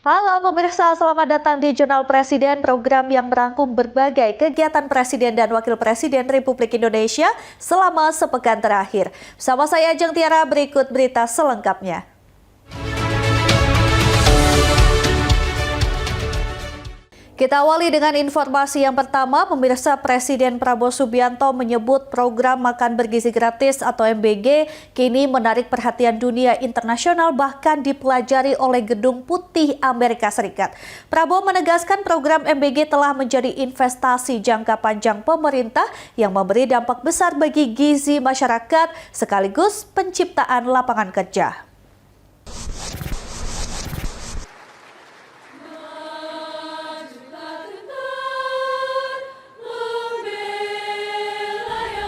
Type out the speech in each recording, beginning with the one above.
Halo pemirsa, selamat datang di Jurnal Presiden, program yang merangkum berbagai kegiatan Presiden dan Wakil Presiden Republik Indonesia selama sepekan terakhir. Bersama saya Ajeng Tiara, berikut berita selengkapnya. Kita awali dengan informasi yang pertama. Pemirsa, Presiden Prabowo Subianto menyebut program makan bergizi gratis atau MBG kini menarik perhatian dunia internasional, bahkan dipelajari oleh Gedung Putih Amerika Serikat. Prabowo menegaskan program MBG telah menjadi investasi jangka panjang pemerintah yang memberi dampak besar bagi gizi masyarakat sekaligus penciptaan lapangan kerja.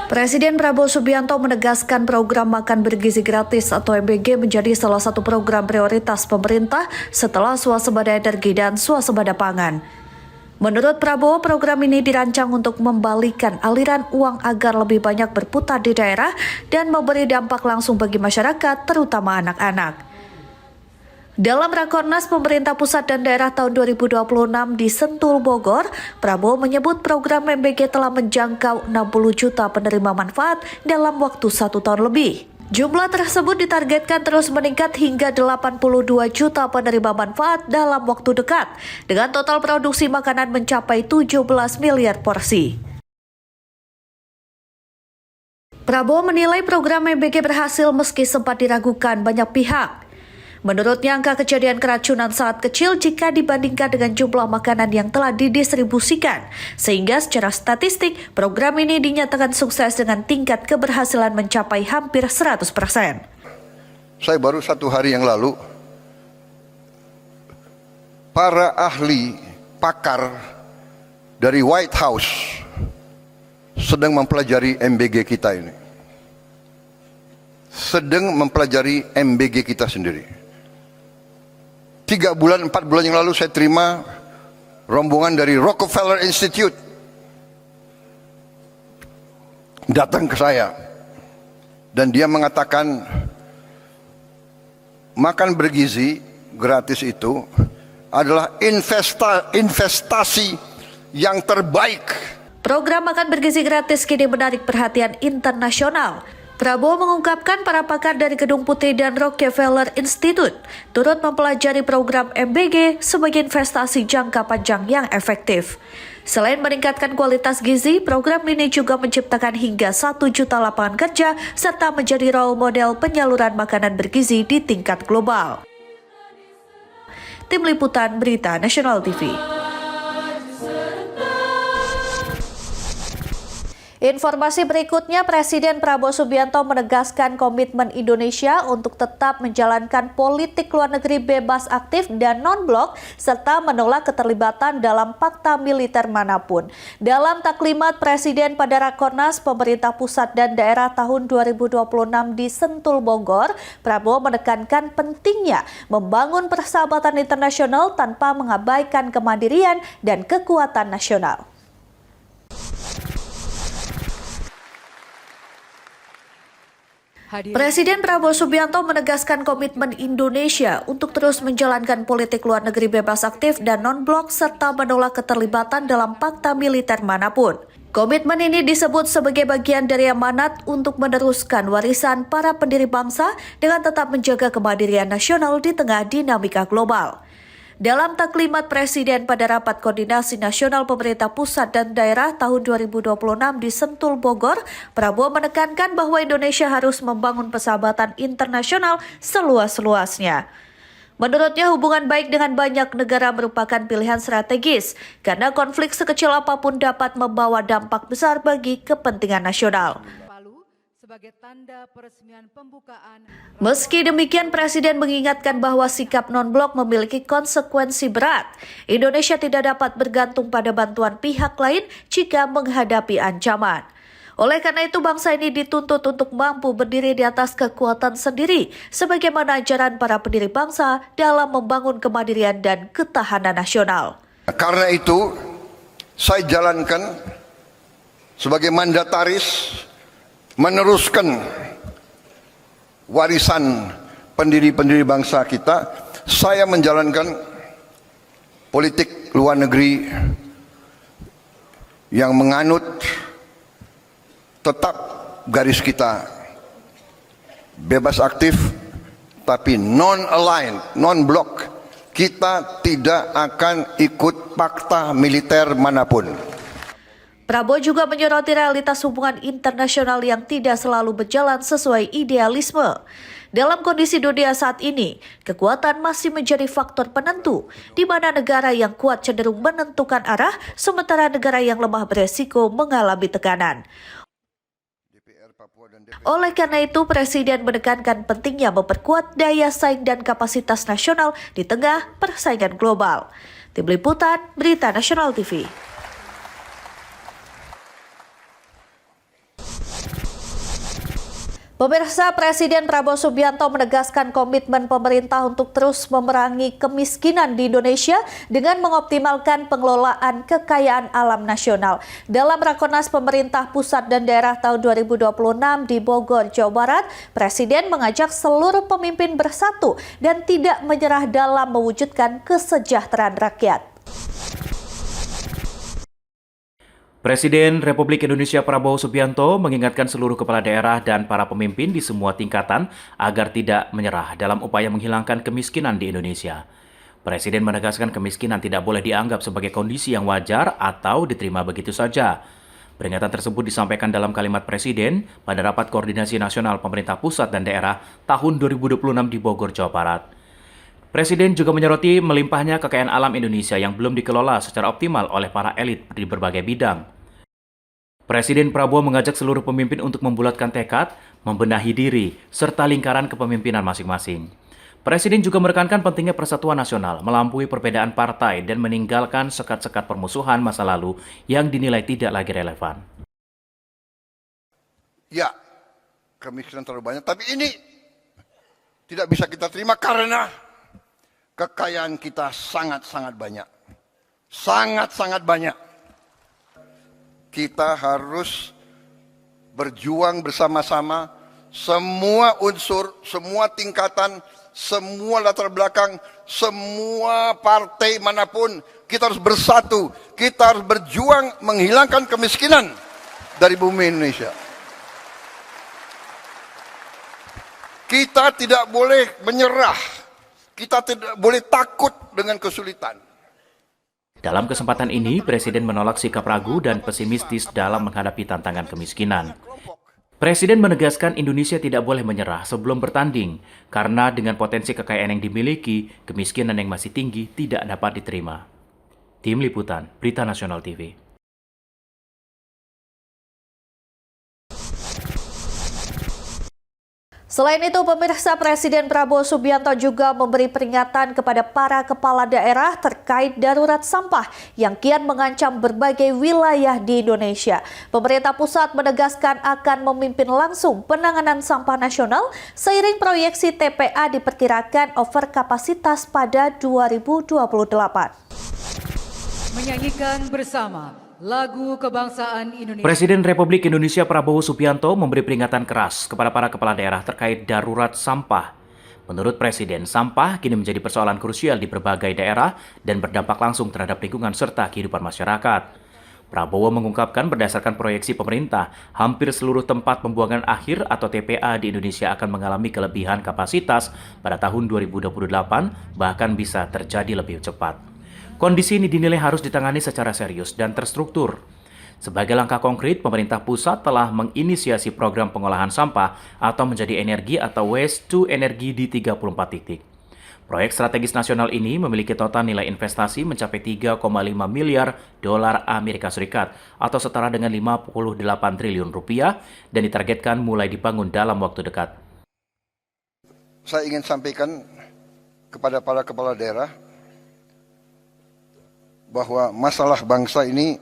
Presiden Prabowo Subianto menegaskan program makan bergizi gratis atau MBG menjadi salah satu program prioritas pemerintah setelah swasembada energi dan swasembada pangan. Menurut Prabowo, program ini dirancang untuk membalikan aliran uang agar lebih banyak berputar di daerah dan memberi dampak langsung bagi masyarakat, terutama anak-anak. Dalam Rakornas Pemerintah Pusat dan Daerah tahun 2026 di Sentul, Bogor, Prabowo menyebut program MBG telah menjangkau 60 juta penerima manfaat dalam waktu 1 tahun lebih. Jumlah tersebut ditargetkan terus meningkat hingga 82 juta penerima manfaat dalam waktu dekat, dengan total produksi makanan mencapai 17 miliar porsi. Prabowo menilai program MBG berhasil meski sempat diragukan banyak pihak. Menurutnya, angka kejadian keracunan sangat kecil jika dibandingkan dengan jumlah makanan yang telah didistribusikan, sehingga secara statistik program ini dinyatakan sukses dengan tingkat keberhasilan mencapai hampir 100%. Saya baru 1 hari yang lalu, para ahli pakar dari White House sedang mempelajari MBG kita ini. Sedang mempelajari MBG kita sendiri. 3 bulan, 4 bulan yang lalu saya terima rombongan dari Rockefeller Institute datang ke saya dan dia mengatakan makan bergizi gratis itu adalah investasi yang terbaik. Program makan bergizi gratis kini menarik perhatian internasional. Prabowo mengungkapkan para pakar dari Gedung Putih dan Rockefeller Institute turut mempelajari program MBG sebagai investasi jangka panjang yang efektif. Selain meningkatkan kualitas gizi, program ini juga menciptakan hingga 1 juta lapangan kerja serta menjadi role model penyaluran makanan bergizi di tingkat global. Tim Liputan Berita Nasional TV. Informasi berikutnya, Presiden Prabowo Subianto menegaskan komitmen Indonesia untuk tetap menjalankan politik luar negeri bebas aktif dan non-blok, serta menolak keterlibatan dalam fakta militer manapun. Dalam taklimat Presiden pada Rakornas Pemerintah Pusat dan Daerah tahun 2026 di Sentul, Bogor, Prabowo menekankan pentingnya membangun persahabatan internasional tanpa mengabaikan kemandirian dan kekuatan nasional. Presiden Prabowo Subianto menegaskan komitmen Indonesia untuk terus menjalankan politik luar negeri bebas aktif dan non-blok serta menolak keterlibatan dalam fakta militer manapun. Komitmen ini disebut sebagai bagian dari amanat untuk meneruskan warisan para pendiri bangsa dengan tetap menjaga kemandirian nasional di tengah dinamika global. Dalam taklimat Presiden pada Rapat Koordinasi Nasional Pemerintah Pusat dan Daerah tahun 2026 di Sentul, Bogor, Prabowo menekankan bahwa Indonesia harus membangun persahabatan internasional seluas-luasnya. Menurutnya, hubungan baik dengan banyak negara merupakan pilihan strategis karena konflik sekecil apapun dapat membawa dampak besar bagi kepentingan nasional. Sebagai tanda peresmian pembukaan. Meski demikian, Presiden mengingatkan bahwa sikap non-blok memiliki konsekuensi berat. Indonesia tidak dapat bergantung pada bantuan pihak lain jika menghadapi ancaman. Oleh karena itu, bangsa ini dituntut untuk mampu berdiri di atas kekuatan sendiri, sebagaimana ajaran para pendiri bangsa dalam membangun kemandirian dan ketahanan nasional. Karena itu, saya jalankan sebagai mandataris meneruskan warisan pendiri-pendiri bangsa kita. Saya menjalankan politik luar negeri yang menganut tetap garis kita bebas aktif tapi non-aligned, non-block. Kita tidak akan ikut fakta militer manapun. Prabowo juga menyoroti realitas hubungan internasional yang tidak selalu berjalan sesuai idealisme. Dalam kondisi dunia saat ini, kekuatan masih menjadi faktor penentu, di mana negara yang kuat cenderung menentukan arah, sementara negara yang lemah beresiko mengalami tekanan. Oleh karena itu, Presiden menekankan pentingnya memperkuat daya saing dan kapasitas nasional di tengah persaingan global. Tim Liputan, Berita Nasional TV. Pemirsa, Presiden Prabowo Subianto menegaskan komitmen pemerintah untuk terus memerangi kemiskinan di Indonesia dengan mengoptimalkan pengelolaan kekayaan alam nasional. Dalam Rakornas Pemerintah Pusat dan Daerah tahun 2026 di Bogor, Jawa Barat, Presiden mengajak seluruh pemimpin bersatu dan tidak menyerah dalam mewujudkan kesejahteraan rakyat. Presiden Republik Indonesia Prabowo Subianto mengingatkan seluruh kepala daerah dan para pemimpin di semua tingkatan agar tidak menyerah dalam upaya menghilangkan kemiskinan di Indonesia. Presiden menegaskan kemiskinan tidak boleh dianggap sebagai kondisi yang wajar atau diterima begitu saja. Peringatan tersebut disampaikan dalam kalimat Presiden pada Rapat Koordinasi Nasional Pemerintah Pusat dan Daerah tahun 2026 di Bogor, Jawa Barat. Presiden juga menyoroti melimpahnya kekayaan alam Indonesia yang belum dikelola secara optimal oleh para elit di berbagai bidang. Presiden Prabowo mengajak seluruh pemimpin untuk membulatkan tekad, membenahi diri, serta lingkaran kepemimpinan masing-masing. Presiden juga menekankan pentingnya persatuan nasional, melampaui perbedaan partai dan meninggalkan sekat-sekat permusuhan masa lalu yang dinilai tidak lagi relevan. Ya, kemiskinan terlalu banyak, tapi ini tidak bisa kita terima karena kekayaan kita sangat-sangat banyak. Sangat-sangat banyak. Kita harus berjuang bersama-sama, semua unsur, semua tingkatan, semua latar belakang, semua partai manapun, kita harus bersatu, kita harus berjuang menghilangkan kemiskinan dari bumi Indonesia. Kita tidak boleh menyerah, kita tidak boleh takut dengan kesulitan. Dalam kesempatan ini, Presiden menolak sikap ragu dan pesimistis dalam menghadapi tantangan kemiskinan. Presiden menegaskan Indonesia tidak boleh menyerah sebelum bertanding, karena dengan potensi kekayaan yang dimiliki, kemiskinan yang masih tinggi tidak dapat diterima. Tim Liputan, Berita Nasional TV. Selain itu, pemirsa, Presiden Prabowo Subianto juga memberi peringatan kepada para kepala daerah terkait darurat sampah yang kian mengancam berbagai wilayah di Indonesia. Pemerintah pusat menegaskan akan memimpin langsung penanganan sampah nasional seiring proyeksi TPA diperkirakan over kapasitas pada 2028. Menyanyikan bersama lagu kebangsaan Indonesia. Presiden Republik Indonesia Prabowo Subianto memberi peringatan keras kepada para kepala daerah terkait darurat sampah. Menurut Presiden, sampah kini menjadi persoalan krusial di berbagai daerah dan berdampak langsung terhadap lingkungan serta kehidupan masyarakat. Prabowo mengungkapkan berdasarkan proyeksi pemerintah, hampir seluruh tempat pembuangan akhir atau TPA di Indonesia akan mengalami kelebihan kapasitas pada tahun 2028, bahkan bisa terjadi lebih cepat. Kondisi ini dinilai harus ditangani secara serius dan terstruktur. Sebagai langkah konkret, pemerintah pusat telah menginisiasi program pengolahan sampah atau menjadi energi atau waste to energy di 34 titik. Proyek strategis nasional ini memiliki total nilai investasi mencapai 3,5 miliar dolar Amerika Serikat atau setara dengan 58 triliun rupiah dan ditargetkan mulai dibangun dalam waktu dekat. Saya ingin sampaikan kepada para kepala daerah bahwa masalah bangsa ini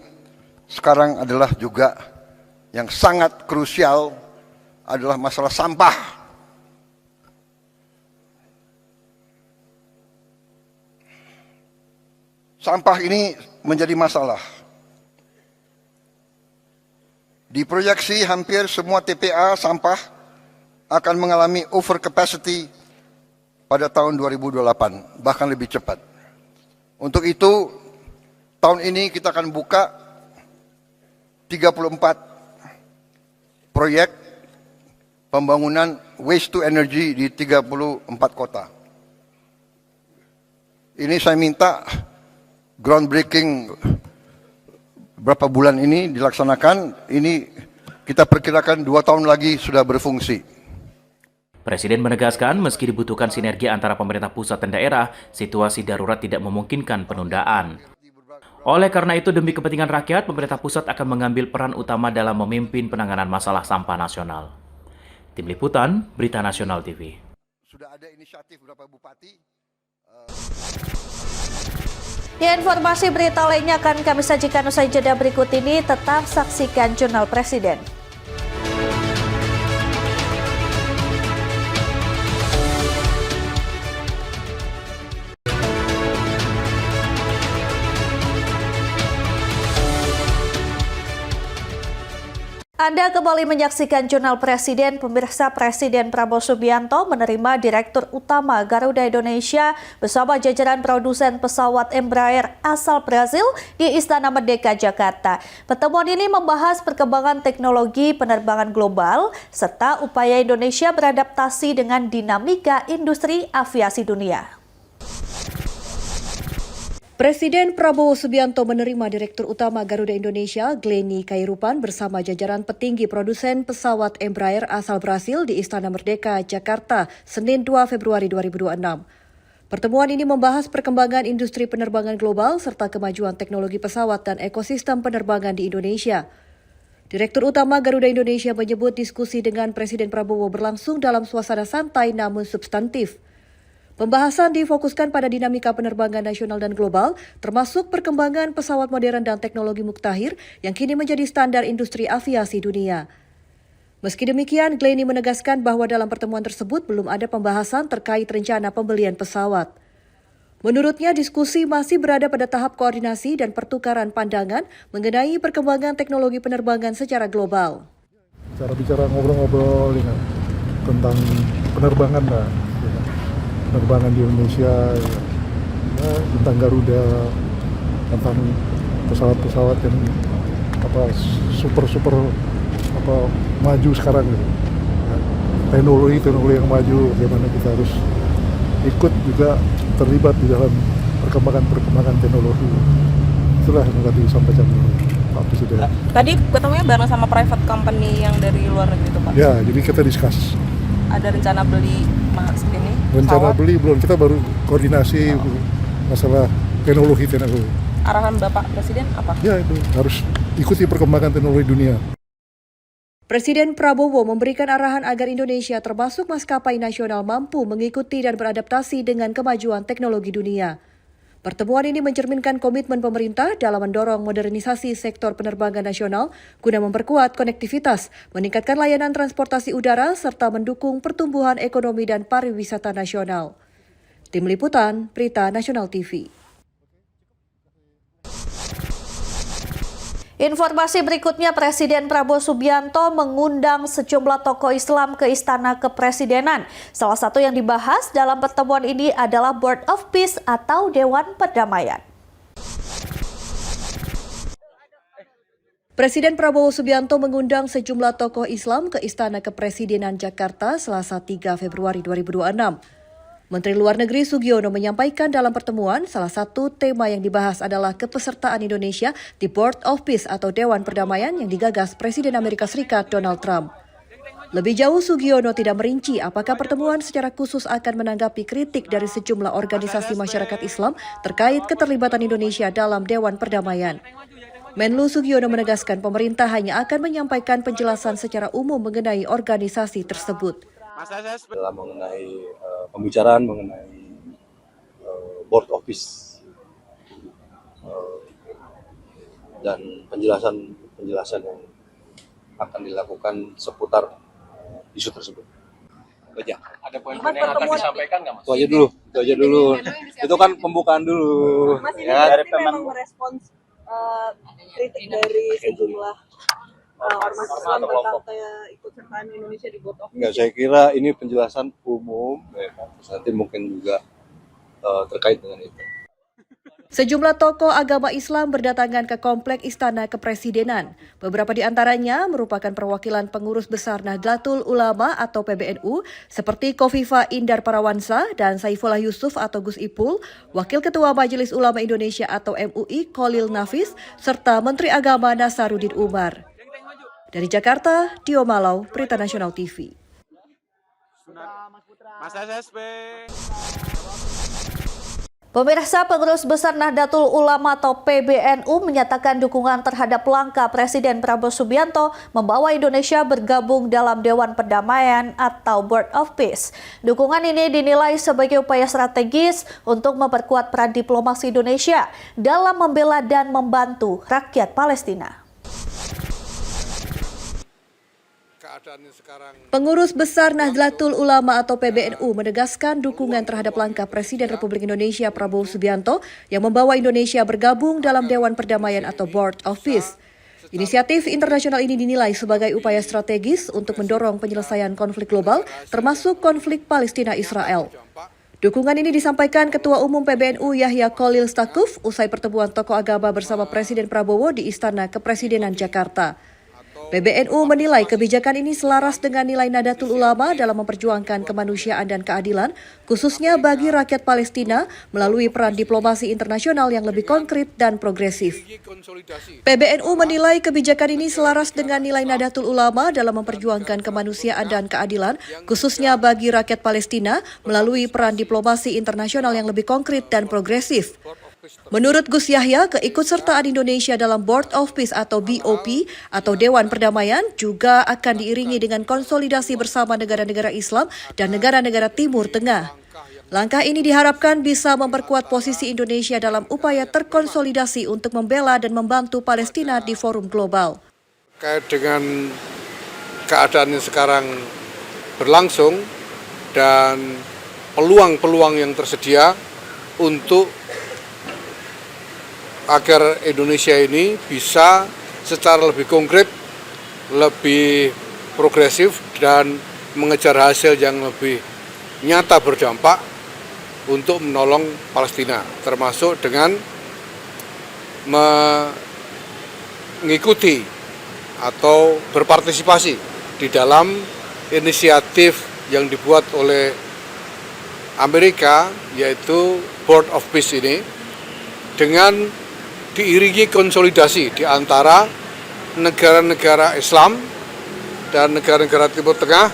sekarang adalah juga yang sangat krusial adalah masalah sampah. Sampah ini menjadi masalah. Diproyeksi hampir semua TPA sampah akan mengalami over capacity pada tahun 2028, bahkan lebih cepat. 1 Untuk itu, tahun ini kita akan buka 34 proyek pembangunan waste to energy di 34 kota. Ini saya minta groundbreaking berapa bulan ini dilaksanakan, ini kita perkirakan 2 tahun lagi sudah berfungsi. Presiden menegaskan meski dibutuhkan sinergi antara pemerintah pusat dan daerah, situasi darurat tidak memungkinkan penundaan. Oleh karena itu, demi kepentingan rakyat, pemerintah pusat akan mengambil peran utama dalam memimpin penanganan masalah sampah nasional. Tim Liputan, Berita Nasional TV. Sudah ada inisiatif beberapa bupati. Ya, informasi berita lainnya akan kami sajikan usai jeda berikut ini. Tetap saksikan Jurnal Presiden. Anda kembali menyaksikan Jurnal Presiden. Pemirsa, Presiden Prabowo Subianto menerima Direktur Utama Garuda Indonesia bersama jajaran produsen pesawat Embraer asal Brazil di Istana Merdeka, Jakarta. Pertemuan ini membahas perkembangan teknologi penerbangan global serta upaya Indonesia beradaptasi dengan dinamika industri aviasi dunia. Presiden Prabowo Subianto menerima Direktur Utama Garuda Indonesia, Glenny Kairupan, bersama jajaran petinggi produsen pesawat Embraer asal Brasil di Istana Merdeka, Jakarta, Senin 2 Februari 2026. Pertemuan ini membahas perkembangan industri penerbangan global serta kemajuan teknologi pesawat dan ekosistem penerbangan di Indonesia. Direktur Utama Garuda Indonesia menyebut diskusi dengan Presiden Prabowo berlangsung dalam suasana santai namun substantif. Pembahasan difokuskan pada dinamika penerbangan nasional dan global, termasuk perkembangan pesawat modern dan teknologi muktahir yang kini menjadi standar industri aviasi dunia. Meski demikian, Glenny menegaskan bahwa dalam pertemuan tersebut belum ada pembahasan terkait rencana pembelian pesawat. Menurutnya, diskusi masih berada pada tahap koordinasi dan pertukaran pandangan mengenai perkembangan teknologi penerbangan secara global. Cara bicara ngobrol-ngobrol tentang penerbangan lah. Penerbangan di Indonesia, ya, tentang Garuda, tentang pesawat-pesawat yang super maju sekarang gitu. Ya, teknologi yang maju, bagaimana kita harus ikut juga terlibat di dalam perkembangan teknologi. Itulah yang tadi disampaikan Pak Presiden. Tadi ketemunya bareng sama private company yang dari luar negeri itu, Pak? Ya, jadi kita discuss. Ada rencana beli ini? Rencana beli belum, kita baru koordinasi masalah teknologi. Arahan Bapak Presiden apa? Ya, itu harus ikuti perkembangan teknologi dunia. Presiden Prabowo memberikan arahan agar Indonesia termasuk maskapai nasional mampu mengikuti dan beradaptasi dengan kemajuan teknologi dunia. Pertemuan ini mencerminkan komitmen pemerintah dalam mendorong modernisasi sektor penerbangan nasional guna memperkuat konektivitas, meningkatkan layanan transportasi udara, serta mendukung pertumbuhan ekonomi dan pariwisata nasional. Tim Liputan, Berita Nasional TV. Informasi berikutnya, Presiden Prabowo Subianto mengundang sejumlah tokoh Islam ke Istana Kepresidenan. Salah satu yang dibahas dalam pertemuan ini adalah Board of Peace atau Dewan Perdamaian. Presiden Prabowo Subianto mengundang sejumlah tokoh Islam ke Istana Kepresidenan Jakarta Selasa 3 Februari 2026. Menteri Luar Negeri Sugiono menyampaikan dalam pertemuan, salah satu tema yang dibahas adalah kepesertaan Indonesia di Board of Peace atau Dewan Perdamaian yang digagas Presiden Amerika Serikat Donald Trump. Lebih jauh, Sugiono tidak merinci apakah pertemuan secara khusus akan menanggapi kritik dari sejumlah organisasi masyarakat Islam terkait keterlibatan Indonesia dalam Dewan Perdamaian. Menlu Sugiono menegaskan pemerintah hanya akan menyampaikan penjelasan secara umum mengenai organisasi tersebut. Dalam mengenai pembicaraan mengenai Board of Peace dan penjelasan yang akan dilakukan seputar isu tersebut. Aja. Ada poin-poin yang akan disampaikan nggak, Mas? Itu aja dulu. Itu kan pembukaan dulu. Mas, ini Ya, berarti memang merespons kritik dari sejumlah ormas Islam tentang ikut sertaan Indonesia di Board of Peace. Enggak, saya kira ini penjelasan umum, ya, nanti mungkin juga terkait dengan itu. Sejumlah tokoh agama Islam berdatangan ke Komplek Istana Kepresidenan. Beberapa di antaranya merupakan perwakilan pengurus besar Nahdlatul Ulama atau PBNU seperti Kofifa Indar Parawansa dan Saifullah Yusuf atau Gus Ipul, Wakil Ketua Majelis Ulama Indonesia atau MUI Khalil Nafis, serta Menteri Agama Nasaruddin Umar. Dari Jakarta, Dio Malau, Berita Nasional TV. Pemirsa, pengurus besar Nahdlatul Ulama atau PBNU menyatakan dukungan terhadap langkah Presiden Prabowo Subianto membawa Indonesia bergabung dalam Dewan Perdamaian atau Board of Peace. Dukungan ini dinilai sebagai upaya strategis untuk memperkuat peran diplomasi Indonesia dalam membela dan membantu rakyat Palestina. Pengurus besar Nahdlatul Ulama atau PBNU menegaskan dukungan terhadap langkah Presiden Republik Indonesia Prabowo Subianto yang membawa Indonesia bergabung dalam Dewan Perdamaian atau Board of Peace. Inisiatif internasional ini dinilai sebagai upaya strategis untuk mendorong penyelesaian konflik global, termasuk konflik Palestina-Israel. Dukungan ini disampaikan Ketua Umum PBNU Yahya Khalil Stakuf usai pertemuan tokoh agama bersama Presiden Prabowo di Istana Kepresidenan Jakarta. PBNU menilai kebijakan ini selaras dengan nilai Nahdlatul Ulama dalam memperjuangkan kemanusiaan dan keadilan, khususnya bagi rakyat Palestina melalui peran diplomasi internasional yang lebih konkret dan progresif. PBNU menilai kebijakan ini selaras dengan nilai Nahdlatul Ulama dalam memperjuangkan kemanusiaan dan keadilan, khususnya bagi rakyat Palestina melalui peran diplomasi internasional yang lebih konkret dan progresif. Menurut Gus Yahya, keikutsertaan Indonesia dalam Board of Peace atau BOP atau Dewan Perdamaian juga akan diiringi dengan konsolidasi bersama negara-negara Islam dan negara-negara Timur Tengah. Langkah ini diharapkan bisa memperkuat posisi Indonesia dalam upaya terkonsolidasi untuk membela dan membantu Palestina di forum global. Kait dengan keadaan yang sekarang berlangsung dan peluang-peluang yang tersedia untuk agar Indonesia ini bisa secara lebih konkret, lebih progresif dan mengejar hasil yang lebih nyata berdampak untuk menolong Palestina, termasuk dengan mengikuti atau berpartisipasi di dalam inisiatif yang dibuat oleh Amerika, yaitu Board of Peace ini, dengan diiringi konsolidasi di antara negara-negara Islam dan negara-negara Timur Tengah.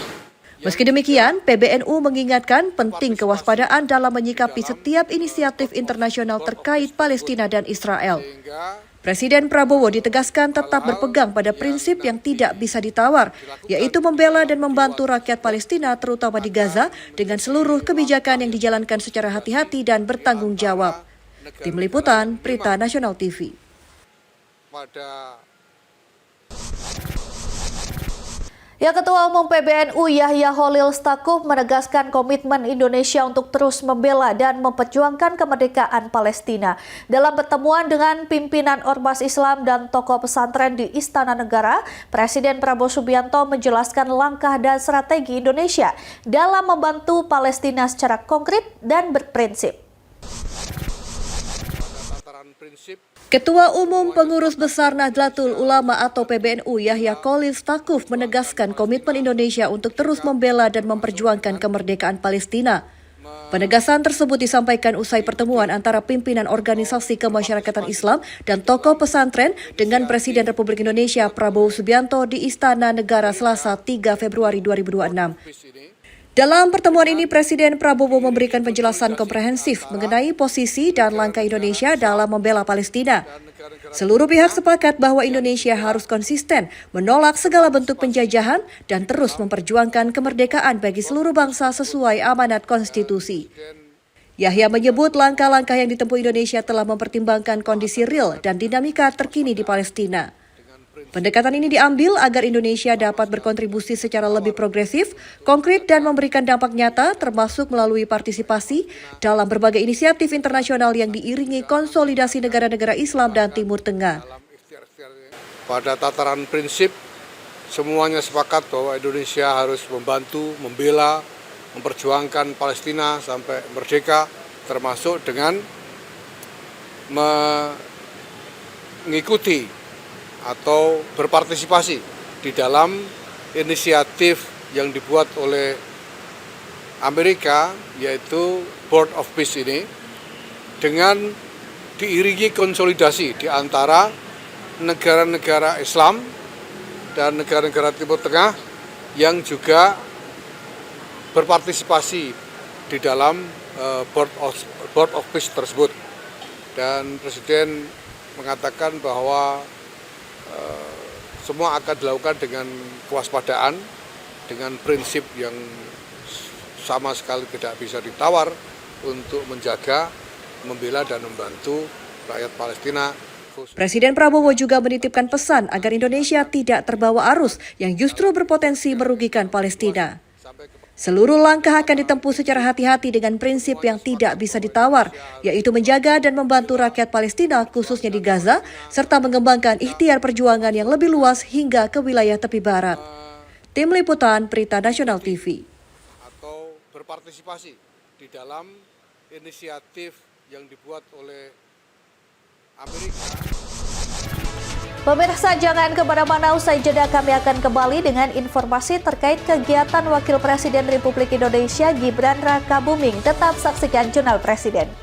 Meski demikian, PBNU mengingatkan penting kewaspadaan dalam menyikapi setiap inisiatif internasional terkait Palestina dan Israel. Presiden Prabowo ditegaskan tetap berpegang pada prinsip yang tidak bisa ditawar, yaitu membela dan membantu rakyat Palestina terutama di Gaza dengan seluruh kebijakan yang dijalankan secara hati-hati dan bertanggung jawab. Tim Liputan, Berita Nasional TV. Ketua Umum PBNU Yahya Khalil Stakuf menegaskan komitmen Indonesia untuk terus membela dan memperjuangkan kemerdekaan Palestina. Dalam pertemuan dengan pimpinan Ormas Islam dan tokoh pesantren di Istana Negara, Presiden Prabowo Subianto menjelaskan langkah dan strategi Indonesia dalam membantu Palestina secara konkret dan berprinsip. Ketua Umum Pengurus Besar Nahdlatul Ulama atau PBNU Yahya Khalil Stakuf menegaskan komitmen Indonesia untuk terus membela dan memperjuangkan kemerdekaan Palestina. Penegasan tersebut disampaikan usai pertemuan antara pimpinan organisasi kemasyarakatan Islam dan tokoh pesantren dengan Presiden Republik Indonesia Prabowo Subianto di Istana Negara Selasa 3 Februari 2026. Dalam pertemuan ini, Presiden Prabowo memberikan penjelasan komprehensif mengenai posisi dan langkah Indonesia dalam membela Palestina. Seluruh pihak sepakat bahwa Indonesia harus konsisten menolak segala bentuk penjajahan dan terus memperjuangkan kemerdekaan bagi seluruh bangsa sesuai amanat konstitusi. Yahya menyebut langkah-langkah yang ditempuh Indonesia telah mempertimbangkan kondisi real dan dinamika terkini di Palestina. Pendekatan ini diambil agar Indonesia dapat berkontribusi secara lebih progresif, konkret dan memberikan dampak nyata termasuk melalui partisipasi dalam berbagai inisiatif internasional yang diiringi konsolidasi negara-negara Islam dan Timur Tengah. Pada tataran prinsip, semuanya sepakat bahwa Indonesia harus membantu, membela, memperjuangkan Palestina sampai merdeka, termasuk dengan mengikuti atau berpartisipasi di dalam inisiatif yang dibuat oleh Amerika, yaitu Board of Peace ini, dengan diiringi konsolidasi di antara negara-negara Islam dan negara-negara Timur Tengah yang juga berpartisipasi di dalam Board of Peace tersebut. Dan Presiden mengatakan bahwa semua akan dilakukan dengan kewaspadaan, dengan prinsip yang sama sekali tidak bisa ditawar untuk menjaga, membela dan membantu rakyat Palestina. Presiden Prabowo juga menitipkan pesan agar Indonesia tidak terbawa arus yang justru berpotensi merugikan Palestina. Seluruh langkah akan ditempuh secara hati-hati dengan prinsip yang tidak bisa ditawar, yaitu menjaga dan membantu rakyat Palestina khususnya di Gaza, serta mengembangkan ikhtiar perjuangan yang lebih luas hingga ke wilayah tepi barat. Tim Liputan Berita Nasional TV. Atau berpartisipasi di dalam inisiatif yang dibuat oleh Amerika. Pemirsa, jangan kemana-mana, usai jeda kami akan kembali dengan informasi terkait kegiatan Wakil Presiden Republik Indonesia Gibran Rakabuming. Tetap saksikan Jurnal Presiden.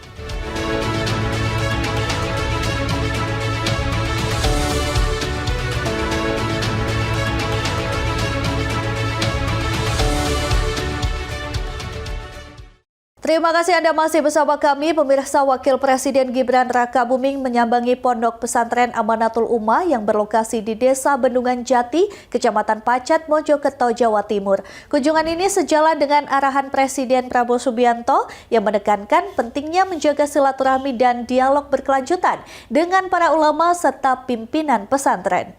Terima kasih Anda masih bersama kami. Pemirsa, Wakil Presiden Gibran Rakabuming menyambangi Pondok Pesantren Amanatul Ummah yang berlokasi di Desa Bendungan Jati, Kecamatan Pacet, Mojokerto, Jawa Timur. Kunjungan ini sejalan dengan arahan Presiden Prabowo Subianto yang menekankan pentingnya menjaga silaturahmi dan dialog berkelanjutan dengan para ulama serta pimpinan pesantren.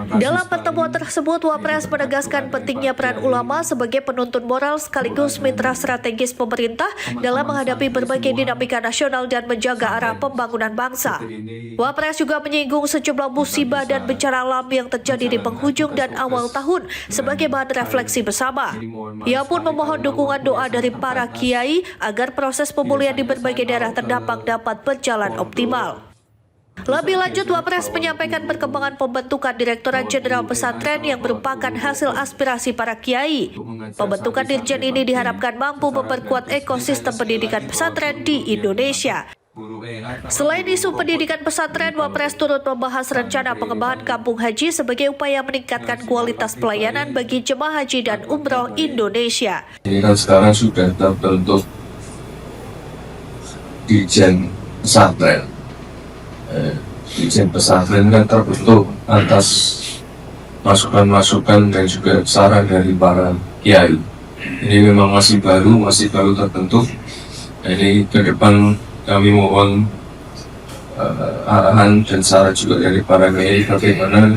Dalam pertemuan tersebut, Wapres menegaskan pentingnya peran ulama sebagai penuntun moral sekaligus mitra strategis pemerintah dalam menghadapi berbagai dinamika nasional dan menjaga arah pembangunan bangsa. Wapres juga menyinggung sejumlah musibah dan bencana alam yang terjadi di penghujung dan awal tahun sebagai bahan refleksi bersama. Ia pun memohon dukungan doa dari para kiai agar proses pemulihan di berbagai daerah terdampak dapat berjalan optimal. Lebih lanjut, Wapres menyampaikan perkembangan pembentukan Direktorat Jenderal Pesantren yang merupakan hasil aspirasi para kiai. Pembentukan Dirjen ini diharapkan mampu memperkuat ekosistem pendidikan pesantren di Indonesia. Selain isu pendidikan pesantren, Wapres turut membahas rencana pengembangan kampung haji sebagai upaya meningkatkan kualitas pelayanan bagi jemaah haji dan umroh Indonesia. Ini kan sekarang sudah terbentuk Dirjen Pesantren. Dirjen Pesantren kan terbentuk atas masukan-masukan dan juga saran dari para kiai. Ini memang masih baru terbentuk. Ini ke depan kami mohon arahan dan saran juga dari para kiai bagaimana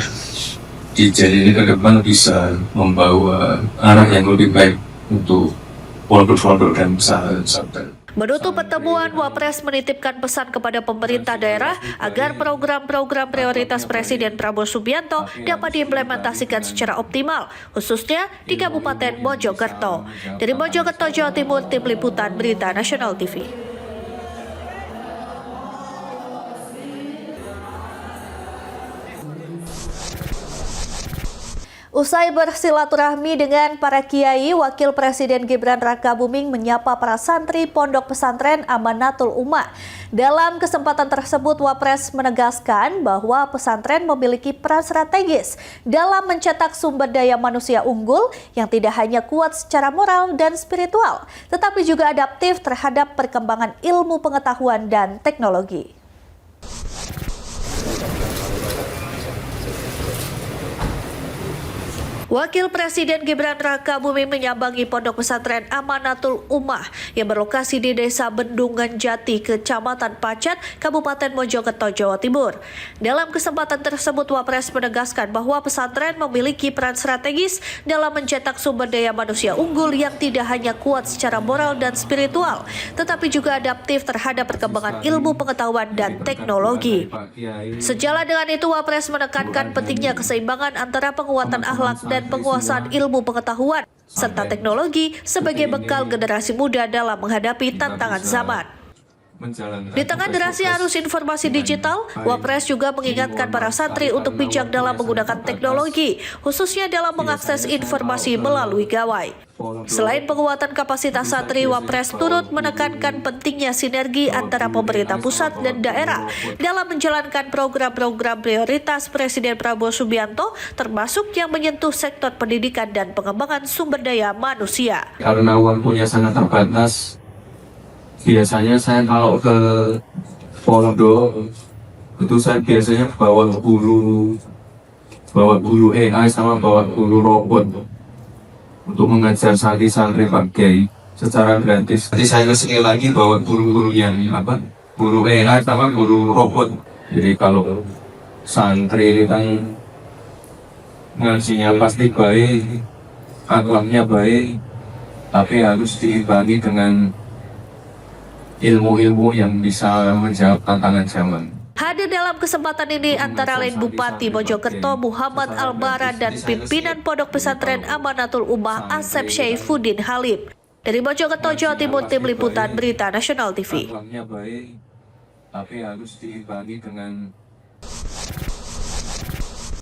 Dirjen ini ke depan bisa membawa arah yang lebih baik untuk pondok-pondok dan pesantren. Menutup pertemuan, Wapres menitipkan pesan kepada pemerintah daerah agar program-program prioritas Presiden Prabowo Subianto dapat diimplementasikan secara optimal, khususnya di Kabupaten Mojokerto. Dari Mojokerto, Jawa Timur, Tim Liputan Berita Nasional TV. Usai bersilaturahmi dengan para kiai, Wakil Presiden Gibran Rakabuming menyapa para santri Pondok Pesantren Amanatul Ummah. Dalam kesempatan tersebut, Wapres menegaskan bahwa pesantren memiliki peran strategis dalam mencetak sumber daya manusia unggul yang tidak hanya kuat secara moral dan spiritual, tetapi juga adaptif terhadap perkembangan ilmu pengetahuan dan teknologi. Wakil Presiden Gibran Rakabuming menyambangi Pondok Pesantren Amanatul Ummah yang berlokasi di Desa Bendungan Jati, Kecamatan Pacet, Kabupaten Mojokerto, Jawa Timur. Dalam kesempatan tersebut, Wapres menegaskan bahwa pesantren memiliki peran strategis dalam mencetak sumber daya manusia unggul yang tidak hanya kuat secara moral dan spiritual, tetapi juga adaptif terhadap perkembangan ilmu pengetahuan dan teknologi. Sejalan dengan itu, Wapres menekankan pentingnya keseimbangan antara penguatan akhlak dan dan penguasaan ilmu pengetahuan serta teknologi sebagai bekal generasi muda dalam menghadapi tantangan zaman. Di tengah derasnya arus informasi digital, Wapres juga mengingatkan para santri untuk bijak dalam menggunakan teknologi, khususnya dalam mengakses informasi melalui gawai. Selain penguatan kapasitas santri, Wapres turut menekankan pentingnya sinergi antara pemerintah pusat dan daerah dalam menjalankan program-program prioritas Presiden Prabowo Subianto, termasuk yang menyentuh sektor pendidikan dan pengembangan sumber daya manusia. Karena waktunya sangat terbatas, biasanya saya kalau ke pondok itu saya biasanya bawa guru AI sama bawa guru robot untuk mengajar santri-santri Pak Kiai secara gratis. Nanti saya kesini lagi bawa guru-guru yang guru AI sama guru robot. Jadi kalau santri kan ngajinya pasti baik, akhlaknya baik, tapi harus diimbangi dengan ilmu-ilmu yang bisa menjawab tantangan zaman. Hadir dalam kesempatan ini antara lain Bupati Mojokerto Muhammad Albara dan pimpinan Pondok Pesantren Amanatul Ummah Asep Syaifuddin Halim. Dari Mojokerto, Jawa Timur, Tim Liputan Berita Nasional TV. Akhlaknya baik, tapi harus diimbangi dengan.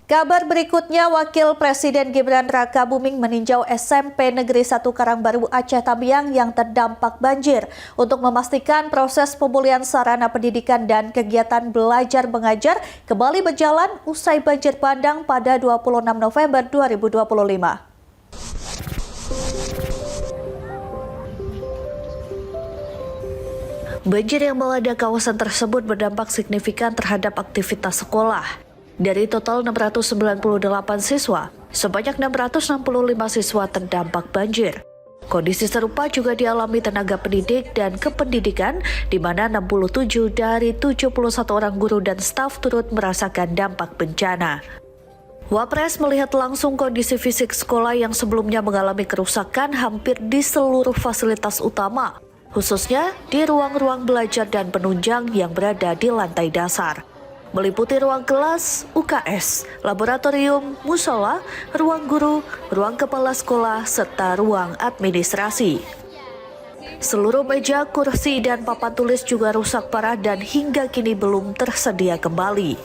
Kabar berikutnya, Wakil Presiden Gibran Rakabuming meninjau SMP Negeri 1 Karangbaru Aceh Tamiang yang terdampak banjir untuk memastikan proses pemulihan sarana pendidikan dan kegiatan belajar mengajar kembali berjalan usai banjir bandang pada 26 November 2025. Banjir yang melanda kawasan tersebut berdampak signifikan terhadap aktivitas sekolah. Dari total 698 siswa, sebanyak 665 siswa terdampak banjir. Kondisi serupa juga dialami tenaga pendidik dan kependidikan, di mana 67 dari 71 orang guru dan staf turut merasakan dampak bencana. Wapres melihat langsung kondisi fisik sekolah yang sebelumnya mengalami kerusakan hampir di seluruh fasilitas utama, khususnya di ruang-ruang belajar dan penunjang yang berada di lantai dasar. Meliputi ruang kelas, UKS, laboratorium, musola, ruang guru, ruang kepala sekolah, serta ruang administrasi. Seluruh meja, kursi, dan papan tulis juga rusak parah dan hingga kini belum tersedia kembali.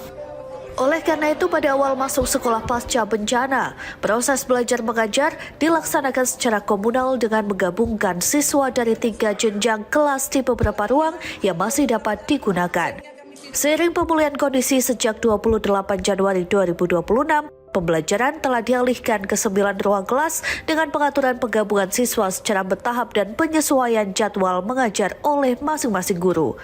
Oleh karena itu, pada awal masuk sekolah pasca bencana, proses belajar mengajar dilaksanakan secara komunal dengan menggabungkan siswa dari 3 jenjang kelas di beberapa ruang yang masih dapat digunakan. Seiring pemulihan kondisi sejak 28 Januari 2026, pembelajaran telah dialihkan ke 9 ruang kelas dengan pengaturan penggabungan siswa secara bertahap dan penyesuaian jadwal mengajar oleh masing-masing guru.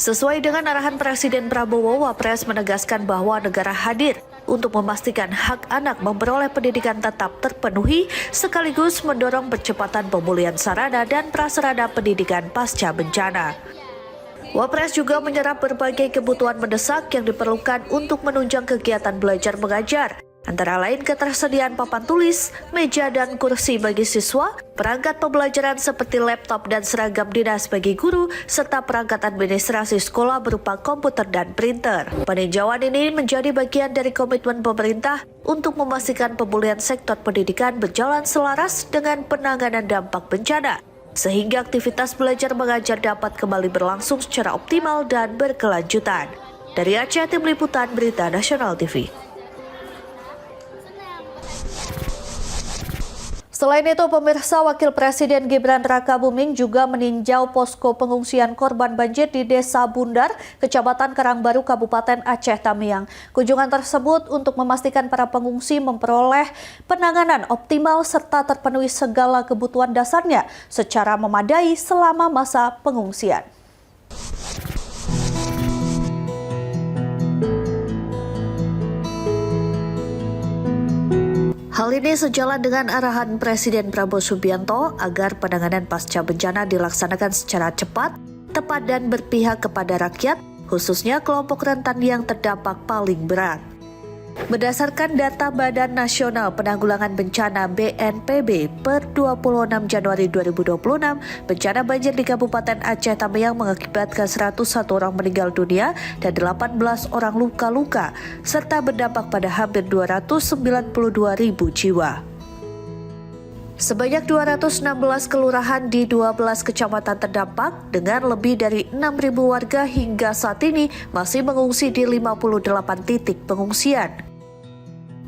Sesuai dengan arahan Presiden Prabowo, Wapres menegaskan bahwa negara hadir untuk memastikan hak anak memperoleh pendidikan tetap terpenuhi, sekaligus mendorong percepatan pemulihan sarana dan prasarana pendidikan pasca bencana. Wapres juga menyerap berbagai kebutuhan mendesak yang diperlukan untuk menunjang kegiatan belajar mengajar, antara lain ketersediaan papan tulis, meja dan kursi bagi siswa, perangkat pembelajaran seperti laptop dan seragam dinas bagi guru, serta perangkat administrasi sekolah berupa komputer dan printer. Peninjauan ini menjadi bagian dari komitmen pemerintah untuk memastikan pemulihan sektor pendidikan berjalan selaras dengan penanganan dampak bencana, sehingga aktivitas belajar mengajar dapat kembali berlangsung secara optimal dan berkelanjutan. Dari Aceh, Tim Liputan Berita Nasional TV. Selain itu, pemirsa, Wakil Presiden Gibran Rakabuming juga meninjau posko pengungsian korban banjir di Desa Bundar, Kecamatan Karangbaru, Kabupaten Aceh Tamiang. Kunjungan tersebut untuk memastikan para pengungsi memperoleh penanganan optimal serta terpenuhi segala kebutuhan dasarnya secara memadai selama masa pengungsian. Hal ini sejalan dengan arahan Presiden Prabowo Subianto agar penanganan pasca bencana dilaksanakan secara cepat, tepat dan berpihak kepada rakyat, khususnya kelompok rentan yang terdampak paling berat. Berdasarkan data Badan Nasional Penanggulangan Bencana BNPB per 26 Januari 2026, bencana banjir di Kabupaten Aceh Tamiang mengakibatkan 101 orang meninggal dunia dan 18 orang luka-luka, serta berdampak pada hampir 292.000 jiwa. Sebanyak 216 kelurahan di 12 kecamatan terdampak dengan lebih dari 6.000 warga hingga saat ini masih mengungsi di 58 titik pengungsian.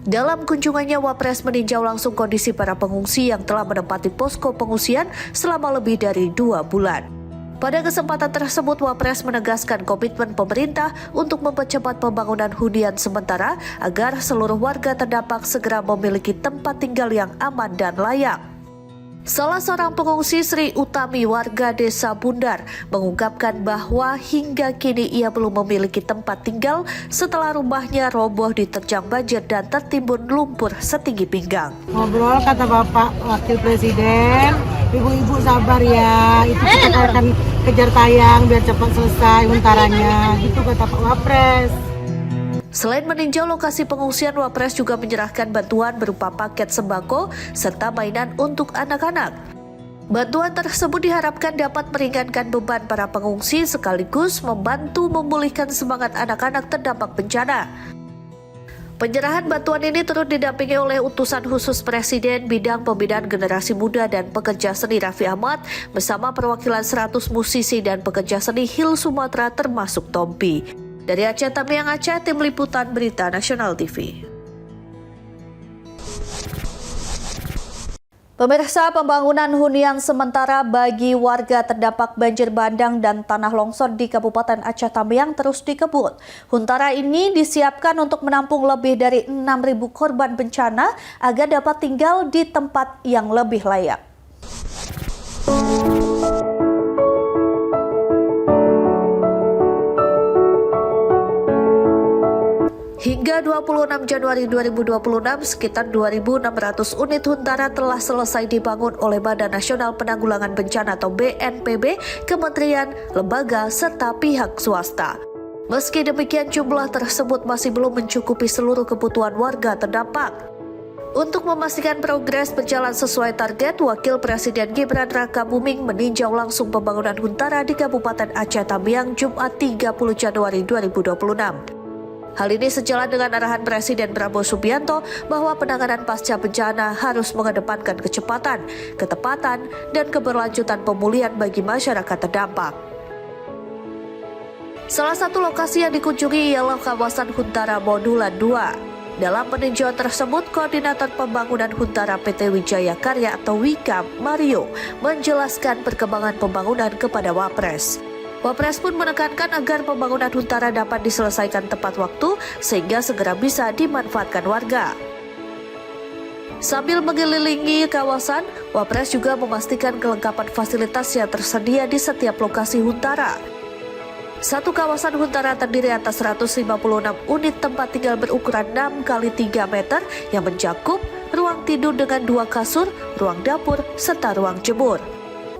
Dalam kunjungannya, Wapres meninjau langsung kondisi para pengungsi yang telah menempati posko pengungsian selama lebih dari 2 bulan. Pada kesempatan tersebut, Wapres menegaskan komitmen pemerintah untuk mempercepat pembangunan hunian sementara agar seluruh warga terdampak segera memiliki tempat tinggal yang aman dan layak. Salah seorang pengungsi, Sri Utami, warga Desa Bundar, mengungkapkan bahwa hingga kini ia belum memiliki tempat tinggal setelah rumahnya roboh diterjang banjir dan tertimbun lumpur setinggi pinggang. Ngobrol kata Bapak Wakil Presiden, ibu-ibu sabar ya, itu kita akan kejar tayang biar cepat selesai huntarannya, gitu kata Pak Wapres. Selain meninjau lokasi pengungsian, Wapres juga menyerahkan bantuan berupa paket sembako serta mainan untuk anak-anak. Bantuan tersebut diharapkan dapat meringankan beban para pengungsi sekaligus membantu memulihkan semangat anak-anak terdampak bencana. Penyerahan bantuan ini turut didampingi oleh utusan khusus Presiden bidang pembinaan generasi muda dan pekerja seni Raffi Ahmad bersama perwakilan 100 musisi dan pekerja seni Hill Sumatera termasuk Tompi. Dari Aceh Tamiang, Aceh, Tim Liputan Berita Nasional TV. Pemirsa, pembangunan hunian sementara bagi warga terdampak banjir bandang dan tanah longsor di Kabupaten Aceh Tamiang terus dikebut. Huntara ini disiapkan untuk menampung lebih dari 6.000 korban bencana agar dapat tinggal di tempat yang lebih layak. Hingga 26 Januari 2026, sekitar 2.600 unit Huntara telah selesai dibangun oleh Badan Nasional Penanggulangan Bencana atau BNPB, kementerian, lembaga, serta pihak swasta. Meski demikian, jumlah tersebut masih belum mencukupi seluruh kebutuhan warga terdampak. Untuk memastikan progres berjalan sesuai target, Wakil Presiden Gibran Rakabuming meninjau langsung pembangunan Huntara di Kabupaten Aceh Tamiang Jumat 30 Januari 2026. Hal ini sejalan dengan arahan Presiden Prabowo Subianto bahwa penanganan pasca bencana harus mengedepankan kecepatan, ketepatan, dan keberlanjutan pemulihan bagi masyarakat terdampak. Salah satu lokasi yang dikunjungi ialah kawasan Huntara Modulan 2. Dalam peninjauan tersebut, Koordinator Pembangunan Huntara PT Wijaya Karya atau WIKAM, Mario, menjelaskan perkembangan pembangunan kepada Wapres. Wapres pun menekankan agar pembangunan Huntara dapat diselesaikan tepat waktu sehingga segera bisa dimanfaatkan warga. Sambil mengelilingi kawasan, Wapres juga memastikan kelengkapan fasilitas yang tersedia di setiap lokasi Huntara. Satu kawasan Huntara terdiri atas 156 unit tempat tinggal berukuran 6 x 3 meter yang mencakup ruang tidur dengan 2 kasur, ruang dapur, serta ruang jemur.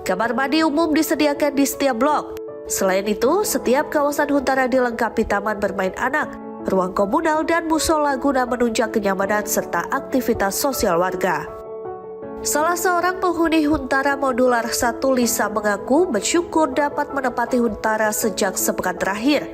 Kamar mandi umum disediakan di setiap blok. Selain itu, setiap kawasan Huntara dilengkapi taman bermain anak, ruang komunal, dan musola guna menunjang kenyamanan serta aktivitas sosial warga. Salah seorang penghuni Huntara Modular 1, Lisa, mengaku bersyukur dapat menempati Huntara sejak sepekan terakhir.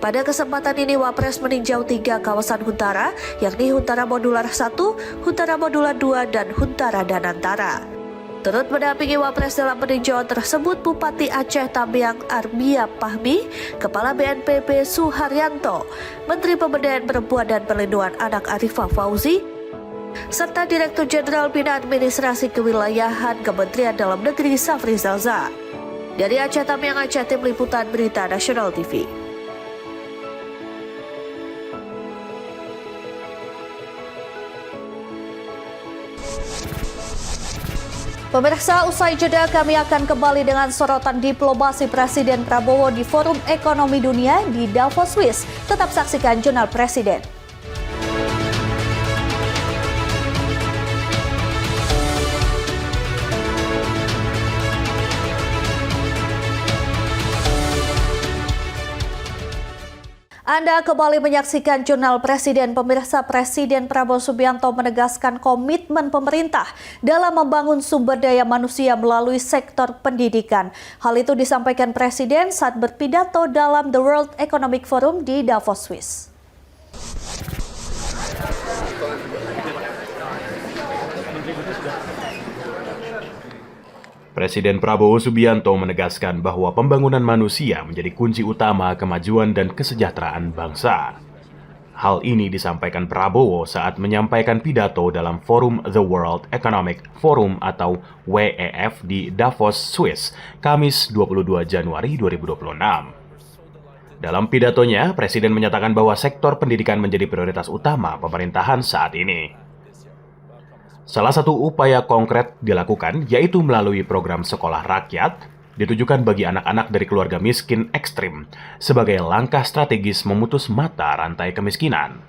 Pada kesempatan ini, Wapres meninjau 3 kawasan Huntara, yakni Huntara Modular 1, Huntara Modular 2, dan Huntara Danantara. Turut mendampingi Wapres dalam peninjauan tersebut Bupati Aceh Tamiang Arbia Pahmi, Kepala BNPB Suharyanto, Menteri Pemberdayaan Perempuan dan Perlindungan Anak Arifah Fauzi, serta Direktur Jenderal Bina Administrasi Kewilayahan Kementerian Dalam Negeri Safri Zalza. Dari Aceh Tamiang, Aceh, Tim Liputan Berita Nasional TV. Pemirsa, usai jeda kami akan kembali dengan sorotan diplomasi Presiden Prabowo di Forum Ekonomi Dunia di Davos, Swiss. Tetap saksikan Jurnal Presiden. Anda kembali menyaksikan Jurnal Presiden. Pemirsa, Presiden Prabowo Subianto menegaskan komitmen pemerintah dalam membangun sumber daya manusia melalui sektor pendidikan. Hal itu disampaikan Presiden saat berpidato dalam The World Economic Forum di Davos, Swiss. Presiden Prabowo Subianto menegaskan bahwa pembangunan manusia menjadi kunci utama kemajuan dan kesejahteraan bangsa. Hal ini disampaikan Prabowo saat menyampaikan pidato dalam forum The World Economic Forum atau WEF di Davos, Swiss, Kamis 22 Januari 2026. Dalam pidatonya, Presiden menyatakan bahwa sektor pendidikan menjadi prioritas utama pemerintahan saat ini. Salah satu upaya konkret dilakukan yaitu melalui program sekolah rakyat ditujukan bagi anak-anak dari keluarga miskin ekstrim sebagai langkah strategis memutus mata rantai kemiskinan.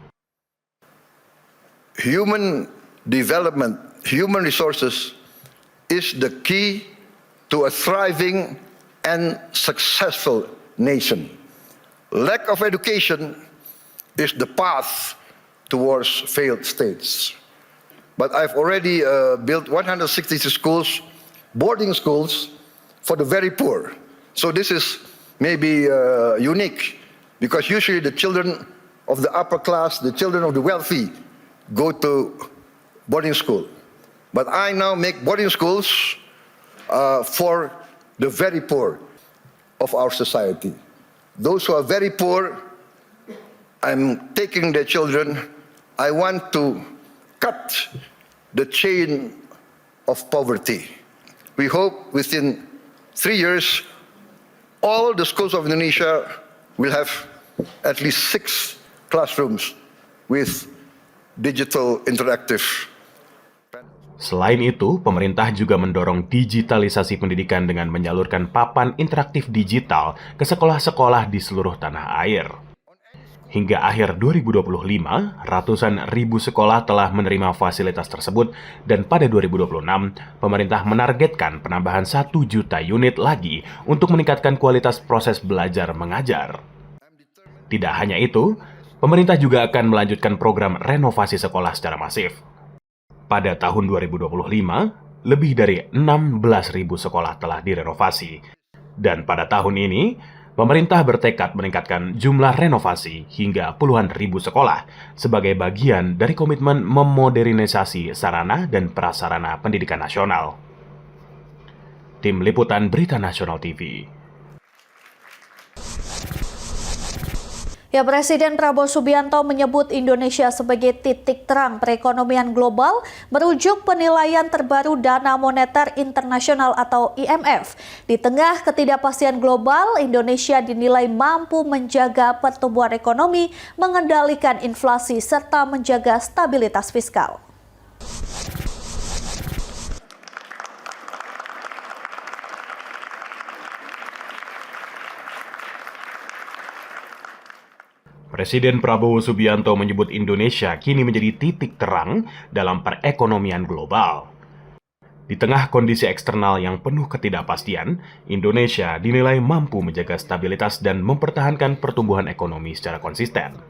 Human development, human resources is the key to a thriving and successful nation. Lack of education is the path towards failed states. But I've already built 160 schools, boarding schools, for the very poor. So this is maybe unique, because usually the children of the upper class, the children of the wealthy, go to boarding school. But I now make boarding schools for the very poor of our society. Those who are very poor, I'm taking their children. I want to cut the chain of poverty. We hope within 3 years, all the schools of Indonesia will have at least 6 classrooms with digital interactive. Selain itu, pemerintah juga mendorong digitalisasi pendidikan dengan menyalurkan papan interaktif digital ke sekolah-sekolah di seluruh tanah air. Hingga akhir 2025, ratusan ribu sekolah telah menerima fasilitas tersebut dan pada 2026, pemerintah menargetkan penambahan 1 juta unit lagi untuk meningkatkan kualitas proses belajar mengajar. Tidak hanya itu, pemerintah juga akan melanjutkan program renovasi sekolah secara masif. Pada tahun 2025, lebih dari 16.000 sekolah telah direnovasi. Dan pada tahun ini, pemerintah bertekad meningkatkan jumlah renovasi hingga puluhan ribu sekolah sebagai bagian dari komitmen memodernisasi sarana dan prasarana pendidikan nasional. Tim Liputan Berita Nasional TV. Ya, Presiden Prabowo Subianto menyebut Indonesia sebagai titik terang perekonomian global merujuk penilaian terbaru Dana Moneter Internasional atau IMF. Di tengah ketidakpastian global, Indonesia dinilai mampu menjaga pertumbuhan ekonomi, mengendalikan inflasi, serta menjaga stabilitas fiskal. Presiden Prabowo Subianto menyebut Indonesia kini menjadi titik terang dalam perekonomian global. Di tengah kondisi eksternal yang penuh ketidakpastian, Indonesia dinilai mampu menjaga stabilitas dan mempertahankan pertumbuhan ekonomi secara konsisten.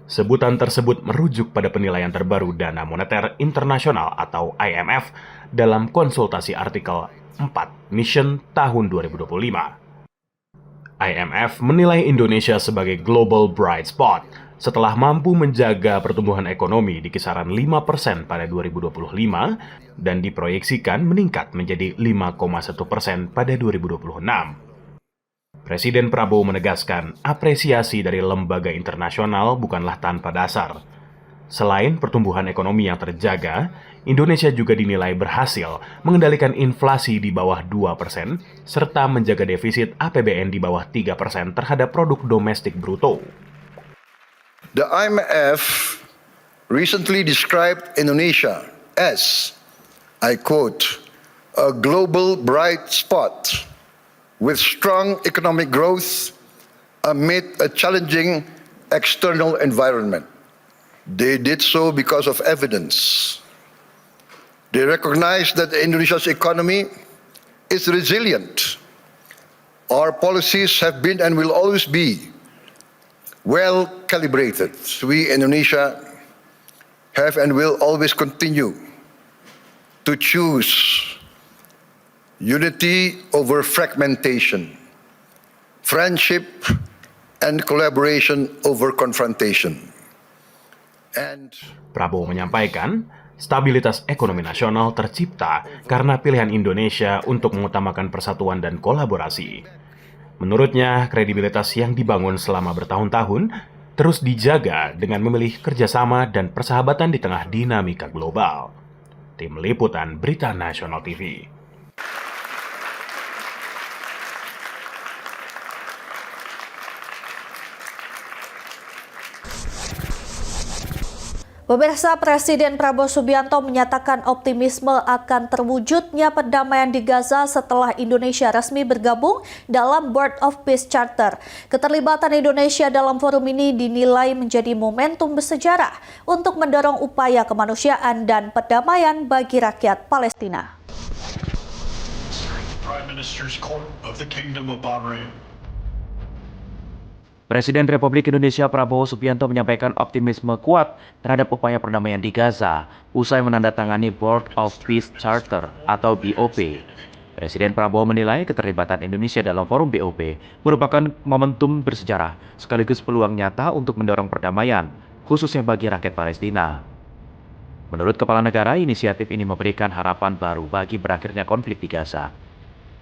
Sebutan tersebut merujuk pada penilaian terbaru Dana Moneter Internasional atau IMF dalam konsultasi artikel 4 Mission tahun 2025. IMF menilai Indonesia sebagai global bright spot setelah mampu menjaga pertumbuhan ekonomi di kisaran 5% pada 2025 dan diproyeksikan meningkat menjadi 5,1% pada 2026. Presiden Prabowo menegaskan apresiasi dari lembaga internasional bukanlah tanpa dasar. Selain pertumbuhan ekonomi yang terjaga, Indonesia juga dinilai berhasil mengendalikan inflasi di bawah 2% serta menjaga defisit APBN di bawah 3% terhadap produk domestik bruto. The IMF recently described Indonesia as, I quote, a global bright spot with strong economic growth amid a challenging external environment. They did so because of evidence. They recognize that Indonesia's economy is resilient. Our policies have been and will always be well calibrated. We Indonesia have and will always continue to choose unity over fragmentation, friendship and collaboration over confrontation. And Prabowo menyampaikan, stabilitas ekonomi nasional tercipta karena pilihan Indonesia untuk mengutamakan persatuan dan kolaborasi. Menurutnya, kredibilitas yang dibangun selama bertahun-tahun terus dijaga dengan memilih kerjasama dan persahabatan di tengah dinamika global. Tim Liputan Berita Nasional TV. Pemirsa, Presiden Prabowo Subianto menyatakan optimisme akan terwujudnya perdamaian di Gaza setelah Indonesia resmi bergabung dalam Board of Peace Charter. Keterlibatan Indonesia dalam forum ini dinilai menjadi momentum bersejarah untuk mendorong upaya kemanusiaan dan perdamaian bagi rakyat Palestina. Prime Minister's Court of the Kingdom of Bahrain. Presiden Republik Indonesia Prabowo Subianto menyampaikan optimisme kuat terhadap upaya perdamaian di Gaza usai menandatangani Board of Peace Charter atau BOP. Presiden Prabowo menilai keterlibatan Indonesia dalam forum BOP merupakan momentum bersejarah sekaligus peluang nyata untuk mendorong perdamaian, khususnya bagi rakyat Palestina. Menurut Kepala Negara, inisiatif ini memberikan harapan baru bagi berakhirnya konflik di Gaza.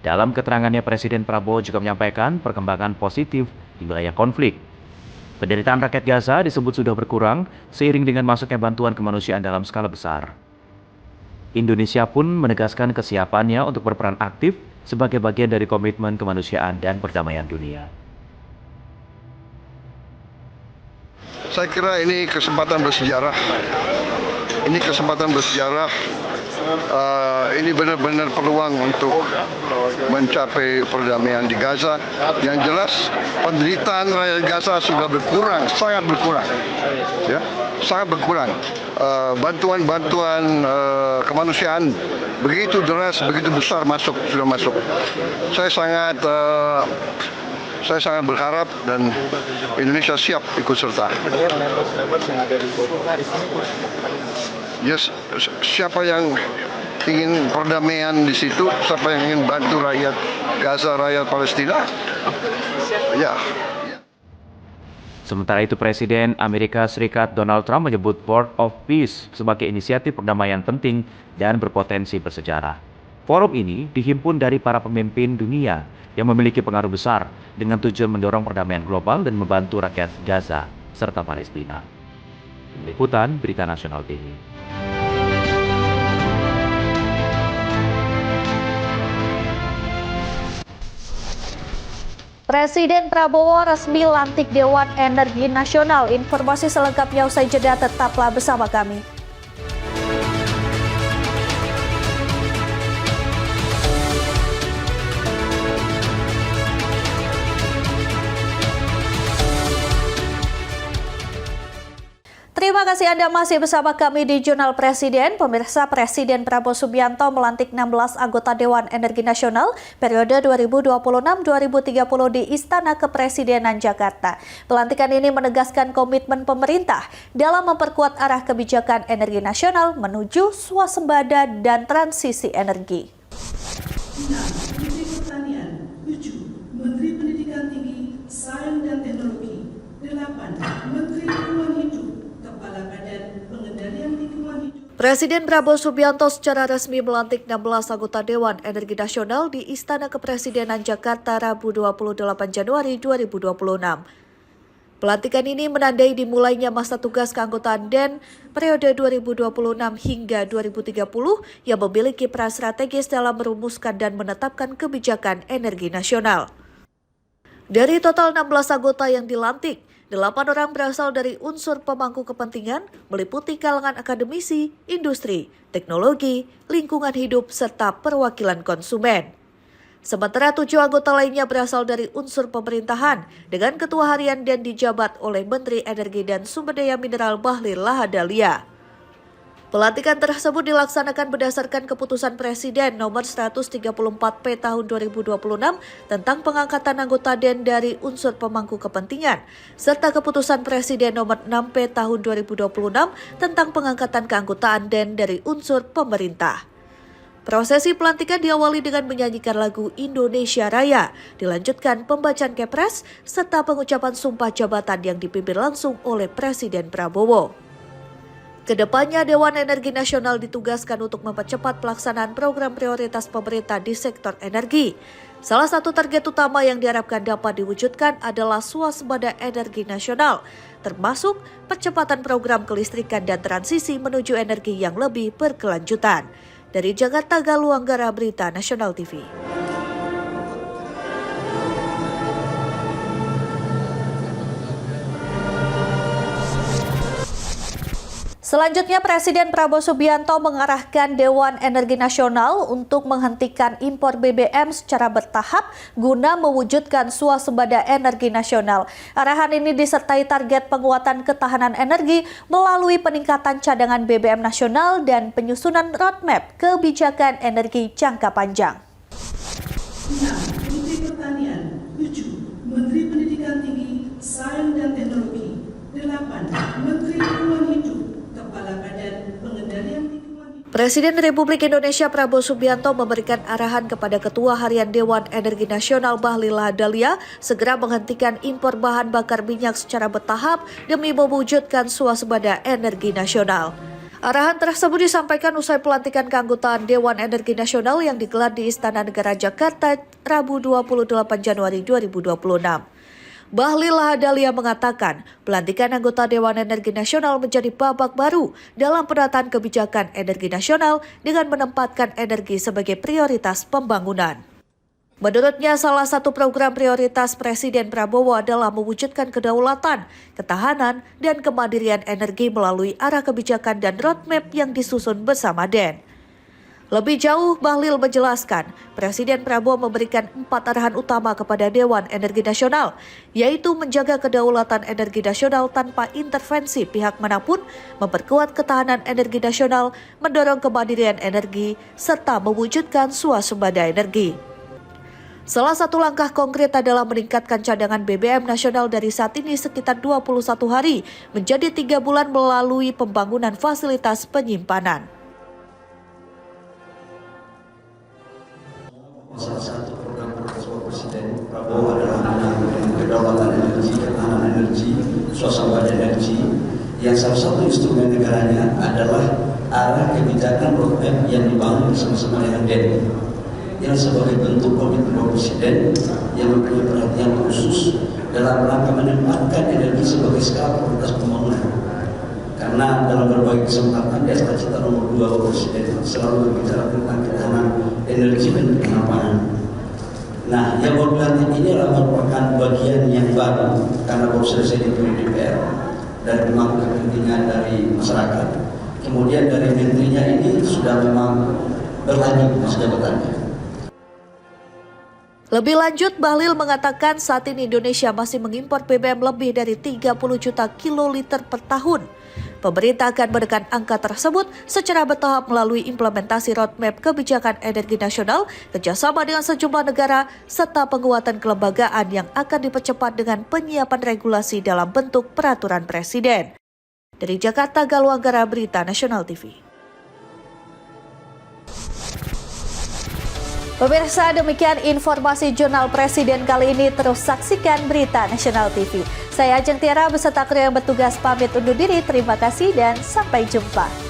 Dalam keterangannya, Presiden Prabowo juga menyampaikan perkembangan positif di wilayah konflik. Penderitaan rakyat Gaza disebut sudah berkurang seiring dengan masuknya bantuan kemanusiaan dalam skala besar. Indonesia pun menegaskan kesiapannya untuk berperan aktif sebagai bagian dari komitmen kemanusiaan dan perdamaian dunia. saya kira ini kesempatan bersejarah. Ini kesempatan bersejarah. Ini benar-benar peluang untuk mencapai perdamaian di Gaza. Yang jelas penderitaan rakyat Gaza sudah berkurang, sangat berkurang, ya, sangat berkurang. Bantuan-bantuan kemanusiaan begitu deras, begitu besar sudah masuk. Saya sangat berharap dan Indonesia siap ikut serta. Yes, siapa yang ingin perdamaian di situ, siapa yang ingin bantu rakyat Gaza, rakyat Palestina, ya. Sementara itu, Presiden Amerika Serikat Donald Trump menyebut Board of Peace sebagai inisiatif perdamaian penting dan berpotensi bersejarah. Forum ini dihimpun dari para pemimpin dunia yang memiliki pengaruh besar dengan tujuan mendorong perdamaian global dan membantu rakyat Gaza serta Palestina. Liputan Berita Nasional TV. Presiden Prabowo resmi lantik Dewan Energi Nasional. Informasi selengkapnya usai jeda, tetaplah bersama kami. Terima kasih Anda masih bersama kami di Jurnal Presiden. Pemirsa, Presiden Prabowo Subianto melantik 16 anggota Dewan Energi Nasional periode 2026-2030 di Istana Kepresidenan Jakarta. Pelantikan ini menegaskan komitmen pemerintah dalam memperkuat arah kebijakan energi nasional menuju swasembada dan transisi energi. 6. Menteri Pertanian. 7. Menteri Pendidikan Tinggi, Sains dan Teknologi. 8. Menteri Lingkungan Hidup. Presiden Prabowo Subianto secara resmi melantik 16 anggota Dewan Energi Nasional di Istana Kepresidenan Jakarta Rabu 28 Januari 2026. Pelantikan ini menandai dimulainya masa tugas keanggotaan DEN periode 2026 hingga 2030 yang memiliki peran strategis dalam merumuskan dan menetapkan kebijakan energi nasional. Dari total 16 anggota yang dilantik, 8 orang berasal dari unsur pemangku kepentingan, meliputi kalangan akademisi, industri, teknologi, lingkungan hidup, serta perwakilan konsumen. Sementara 7 anggota lainnya berasal dari unsur pemerintahan, dengan ketua harian dan dijabat oleh Menteri Energi dan Sumber Daya Mineral Bahlil Lahadalia. Pelantikan tersebut dilaksanakan berdasarkan keputusan Presiden nomor 134P tahun 2026 tentang pengangkatan anggota DEN dari unsur pemangku kepentingan, serta keputusan Presiden nomor 6P tahun 2026 tentang pengangkatan keanggotaan DEN dari unsur pemerintah. Prosesi pelantikan diawali dengan menyanyikan lagu Indonesia Raya, dilanjutkan pembacaan kepres, serta pengucapan sumpah jabatan yang dipimpin langsung oleh Presiden Prabowo. Kedepannya, Dewan Energi Nasional ditugaskan untuk mempercepat pelaksanaan program prioritas pemerintah di sektor energi. Salah satu target utama yang diharapkan dapat diwujudkan adalah swasembada energi nasional, termasuk percepatan program kelistrikan dan transisi menuju energi yang lebih berkelanjutan. Dari Jakarta, Galuh Anggara, Berita Nasional TV. Selanjutnya, Presiden Prabowo Subianto mengarahkan Dewan Energi Nasional untuk menghentikan impor BBM secara bertahap guna mewujudkan swasembada energi nasional. Arahan ini disertai target penguatan ketahanan energi melalui peningkatan cadangan BBM nasional dan penyusunan roadmap kebijakan energi jangka panjang. 6. Menteri Pertanian. 7. Menteri Pendidikan Tinggi, Sains dan Teknologi. 8. Menteri Lingkungan Hidup. Presiden Republik Indonesia Prabowo Subianto memberikan arahan kepada Ketua Harian Dewan Energi Nasional Bahlil Lahadalia segera menghentikan impor bahan bakar minyak secara bertahap demi mewujudkan swasembada energi nasional. Arahan tersebut disampaikan usai pelantikan keanggotaan Dewan Energi Nasional yang digelar di Istana Negara Jakarta Rabu 28 Januari 2026. Bahlil Lahadalia mengatakan, pelantikan anggota Dewan Energi Nasional menjadi babak baru dalam penataan kebijakan energi nasional dengan menempatkan energi sebagai prioritas pembangunan. Menurutnya, salah satu program prioritas Presiden Prabowo adalah mewujudkan kedaulatan, ketahanan, dan kemandirian energi melalui arah kebijakan dan roadmap yang disusun bersama DEN. Lebih jauh, Bahlil menjelaskan, Presiden Prabowo memberikan 4 arahan utama kepada Dewan Energi Nasional, yaitu menjaga kedaulatan energi nasional tanpa intervensi pihak manapun, memperkuat ketahanan energi nasional, mendorong kemandirian energi, serta mewujudkan swasembada energi. Salah satu langkah konkret adalah meningkatkan cadangan BBM nasional dari saat ini sekitar 21 hari menjadi 3 bulan melalui pembangunan fasilitas penyimpanan. Salah satu program Presiden Prabowo adalah menanggung kedaulatan energi, ketahanan energi, swasembada energi, yang salah satu instrumen negaranya adalah arah kebijakan roadmap yang dibangun bersama-sama dengan DEN, yang sebagai bentuk komitmen Presiden yang mempunyai perhatian khusus dalam rangka menempatkan energi sebagai skala prioritas pembangunan. Karena dalam berbagai kesempatan di cita-cita nomor 2 Presiden selalu berbicara tentang ketahanan energi dan ketahanan pangan. Nah, yang baru dilantik ini adalah merupakan bagian yang baru karena baru selesai dipilih DPR dari pemangku kepentingan dari masyarakat. Kemudian dari menterinya ini sudah memang berlanjut masa jabatannya. Lebih lanjut, Bahlil mengatakan saat ini Indonesia masih mengimpor BBM lebih dari 30 juta kiloliter per tahun. Pemerintah akan menekan angka tersebut secara bertahap melalui implementasi roadmap kebijakan energi nasional, kerjasama dengan sejumlah negara, serta penguatan kelembagaan yang akan dipercepat dengan penyiapan regulasi dalam bentuk peraturan Presiden. Dari Jakarta, Galuh Anggara, Berita Nasional TV. Pemirsa, demikian informasi Jurnal Presiden kali ini. Terus saksikan Berita Nasional TV. Saya Ajeng Tiara beserta kru yang bertugas pamit undur diri. Terima kasih dan sampai jumpa.